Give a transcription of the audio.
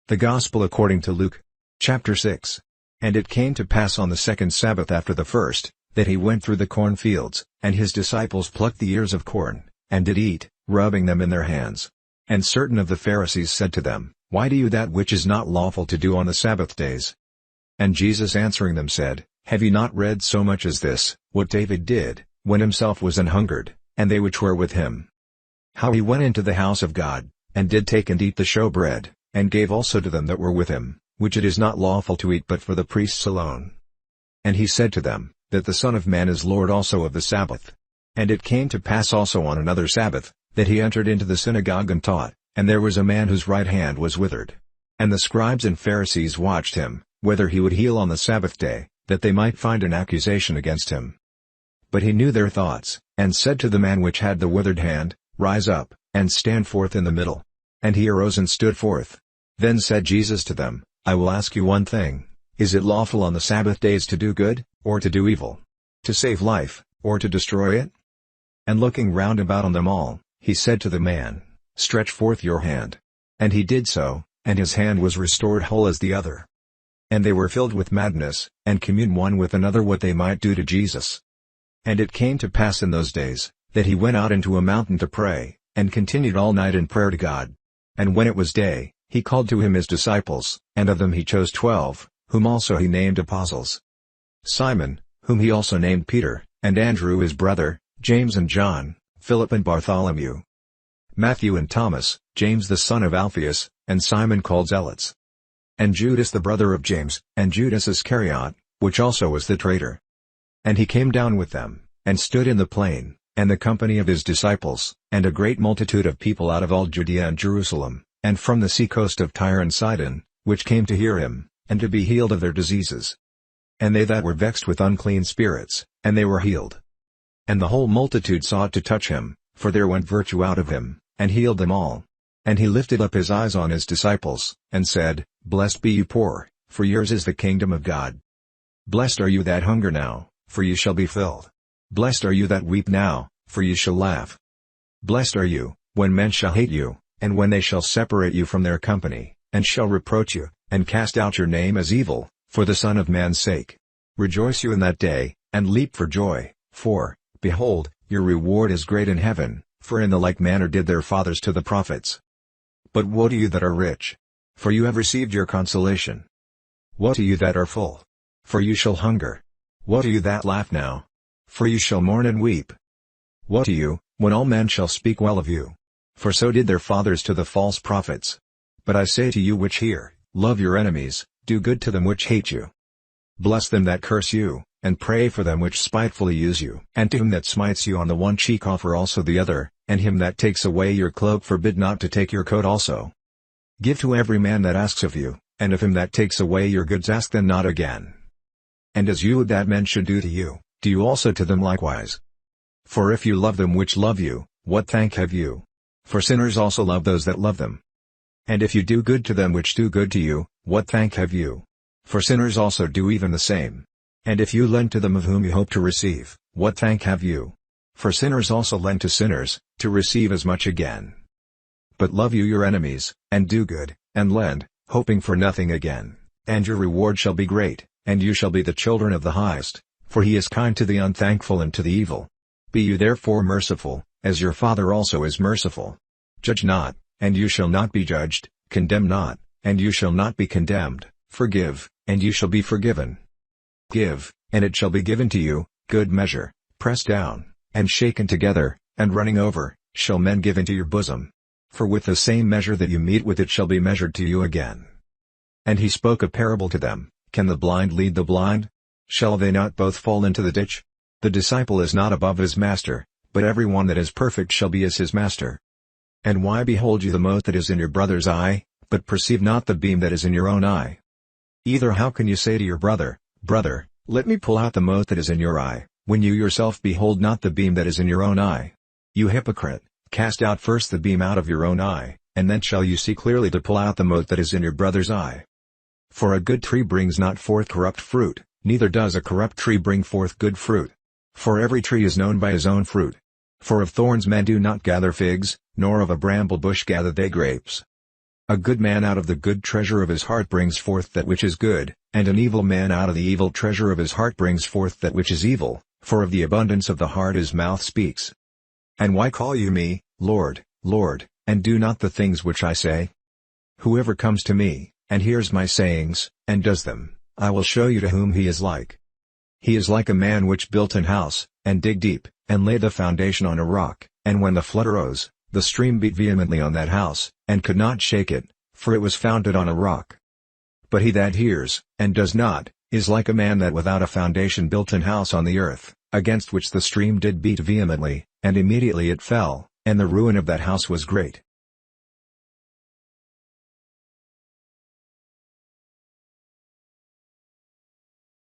The Gospel according to Luke. Chapter 6. And it came to pass on the second Sabbath after the first, that he went through the cornfields, and his disciples plucked the ears of corn, and did eat, rubbing them in their hands. And certain of the Pharisees said to them, Why do you that which is not lawful to do on the Sabbath days? And Jesus answering them said, Have ye not read so much as this, what David did, when himself was an hungered, and they which were with him? How he went into the house of God, and did take and eat the showbread, and gave also to them that were with him, which it is not lawful to eat but for the priests alone. And he said to them, that the Son of Man is Lord also of the Sabbath. And it came to pass also on another Sabbath, that he entered into the synagogue and taught, and there was a man whose right hand was withered. And the scribes and Pharisees watched him, whether he would heal on the Sabbath day, that they might find an accusation against him. But he knew their thoughts, and said to the man which had the withered hand, Rise up, and stand forth in the middle. And he arose and stood forth. Then said Jesus to them, I will ask you one thing, is it lawful on the Sabbath days to do good, or to do evil? To save life, or to destroy it? And looking round about on them all, he said to the man, Stretch forth your hand. And he did so, and his hand was restored whole as the other. And they were filled with madness, and communed one with another what they might do to Jesus. And it came to pass in those days, that he went out into a mountain to pray, and continued all night in prayer to God. And when it was day, he called to him his disciples, and of them he chose 12, whom also he named apostles. Simon, whom he also named Peter, and Andrew his brother, James and John, Philip and Bartholomew, Matthew and Thomas, James the son of Alphaeus, and Simon called Zelotes, and Judas the brother of James, and Judas Iscariot, which also was the traitor. And he came down with them, and stood in the plain, and the company of his disciples, and a great multitude of people out of all Judaea and Jerusalem, and from the sea coast of Tyre and Sidon, which came to hear him, and to be healed of their diseases. And they that were vexed with unclean spirits, and they were healed. And the whole multitude sought to touch him, for there went virtue out of him, and healed them all. And he lifted up his eyes on his disciples, and said, Blessed be you poor, for yours is the kingdom of God. Blessed are you that hunger now, for ye shall be filled. Blessed are you that weep now, for ye shall laugh. Blessed are you, when men shall hate you, and when they shall separate you from their company, and shall reproach you, and cast out your name as evil, for the Son of Man's sake. Rejoice you in that day, and leap for joy, for, behold, your reward is great in heaven, for in the like manner did their fathers to the prophets. But woe to you that are rich, for you have received your consolation. Woe to you that are full, for you shall hunger. Woe to you that laugh now, for you shall mourn and weep. Woe to you, when all men shall speak well of you, for so did their fathers to the false prophets. But I say to you which hear, love your enemies, do good to them which hate you. Bless them that curse you, and pray for them which spitefully use you. And to him that smites you on the one cheek offer also the other, and him that takes away your cloak forbid not to take your coat also. Give to every man that asks of you, and of him that takes away your goods ask them not again. And as you would that men should do to you, do you also to them likewise. For if you love them which love you, what thank have you? For sinners also love those that love them. And if you do good to them which do good to you, what thank have you? For sinners also do even the same. And if you lend to them of whom you hope to receive, what thank have you? For sinners also lend to sinners, to receive as much again. But love you your enemies, and do good, and lend, hoping for nothing again, and your reward shall be great, and you shall be the children of the Highest, for he is kind to the unthankful and to the evil. Be you therefore merciful, as your Father also is merciful. Judge not, and you shall not be judged, condemn not, and you shall not be condemned, forgive, and you shall be forgiven. Give, and it shall be given to you, good measure, pressed down, and shaken together, and running over, shall men give into your bosom. For with the same measure that you meet with it shall be measured to you again. And he spoke a parable to them, Can the blind lead the blind? Shall they not both fall into the ditch? The disciple is not above his master, but every one that is perfect shall be as his master. And why behold you the mote that is in your brother's eye, but perceive not the beam that is in your own eye? Either how can you say to your brother, Brother, let me pull out the mote that is in your eye, when you yourself behold not the beam that is in your own eye? You hypocrite, cast out first the beam out of your own eye, and then shall you see clearly to pull out the mote that is in your brother's eye. For a good tree brings not forth corrupt fruit, neither does a corrupt tree bring forth good fruit. For every tree is known by his own fruit. For of thorns men do not gather figs, nor of a bramble bush gather they grapes. A good man out of the good treasure of his heart brings forth that which is good, and an evil man out of the evil treasure of his heart brings forth that which is evil, for of the abundance of the heart his mouth speaks. And why call you me, Lord, Lord, and do not the things which I say? Whoever comes to me, and hears my sayings, and does them, I will show you to whom he is like. He is like a man which built an house, and dig deep, and laid the foundation on a rock, and when the flood arose, the stream beat vehemently on that house, and could not shake it, for it was founded on a rock. But he that hears, and does not, is like a man that without a foundation built an house on the earth, against which the stream did beat vehemently, and immediately it fell, and the ruin of that house was great.